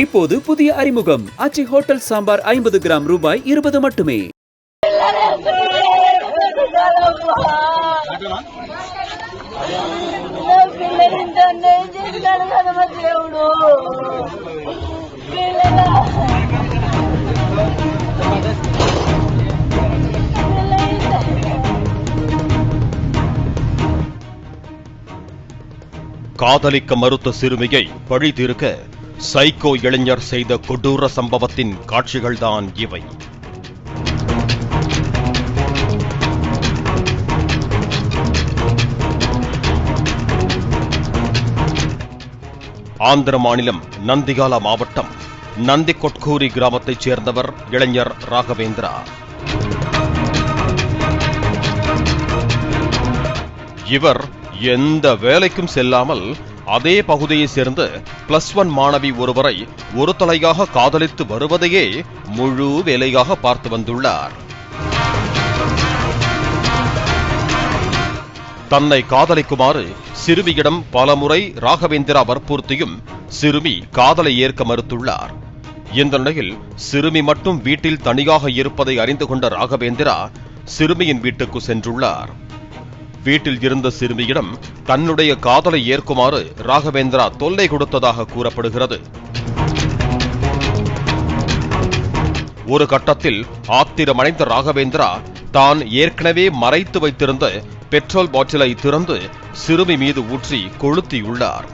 இப்போது புதிய அறிமுகம் ஆச்சி ஹோட்டல் சாம்பார் 50 கிராம் ரூபாய் 20 மட்டுமே. காதலிக்க மறுத்த சிறுமியை பழி தீர்க்க சைக்கோ இளைஞர் செய்த கொடூர சம்பவத்தின் காட்சிகள்தான் இவை. ஆந்திர மாநிலம் நந்திகாலா மாவட்டம் நந்திகொட்கூரி கிராமத்தைச் சேர்ந்தவர் இளைஞர் ராகவேந்திரா. இவர் எந்த வேலைக்கும் செல்லாமல் அதே பகுதியைச் சேர்ந்த +1 மாணவி ஒருவரை ஒரு தலையாக காதலித்து வருவதையே முழு வேலையாக பார்த்து வந்துள்ளார். தன்னை காதலிக்குமாறு சிறுமியிடம் பலமுறை ராகவேந்திரா வற்புறுத்தியும் சிறுமி காதலை ஏற்க மறுத்துள்ளார். இந்த நிலையில் சிறுமி மட்டும் வீட்டில் தனியாக இருப்பதை அறிந்து கொண்ட ராகவேந்திரா சிறுமியின் வீட்டுக்கு சென்றுள்ளார். வீட்டில் இருந்த சிறுமியிடம் தன்னுடைய காதலை ஏற்குமாறு ராகவேந்திரா தொல்லை கொடுத்ததாக கூறப்படுகிறது. ஒரு கட்டத்தில் ஆத்திரமடைந்த ராகவேந்திரா தான் ஏற்கனவே மறைத்து வைத்திருந்த பெட்ரோல் பாட்டிலை திறந்து சிறுமி மீது ஊற்றி கொளுத்தியுள்ளார்.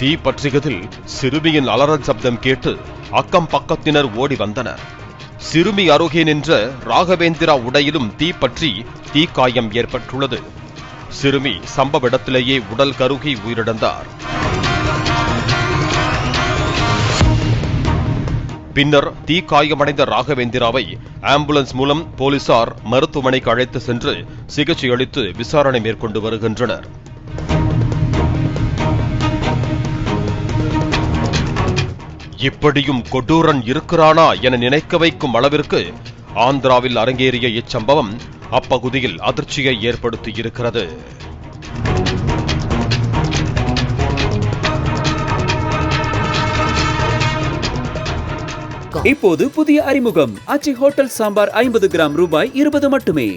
தீ பற்றியதில் சிறுமியின் அலறல் சப்தம் கேட்டு அக்கம் பக்கத்தினர் ஓடி வந்தனர். சிறுமி அருகே நின்ற ராகவேந்திரா உடையிலும் தீ பற்றி தீக்காயம் ஏற்பட்டுள்ளது. சிறுமி சம்பவ இடத்திலேயே உடல் கருகி உயிரிழந்தார். பின்னர் தீக்காயமடைந்த ராகவேந்திராவை ஆம்புலன்ஸ் மூலம் போலீசார் மருத்துவமனைக்கு அழைத்து சென்று சிகிச்சை அளித்து விசாரணை மேற்கொண்டு வருகின்றனர். இப்படியும் கொடூரன் இருக்கிறானா என நினைக்க வைக்கும் அளவிற்கு ஆந்திராவில் அரங்கேறிய இச்சம்பவம் அப்பகுதியில் அதிர்ச்சியை ஏற்படுத்தியிருக்கிறது. இப்போது புதிய அறிமுகம் ஆச்சி ஹோட்டல் சாம்பார் 50 கிராம் ரூபாய் 20 மட்டுமே.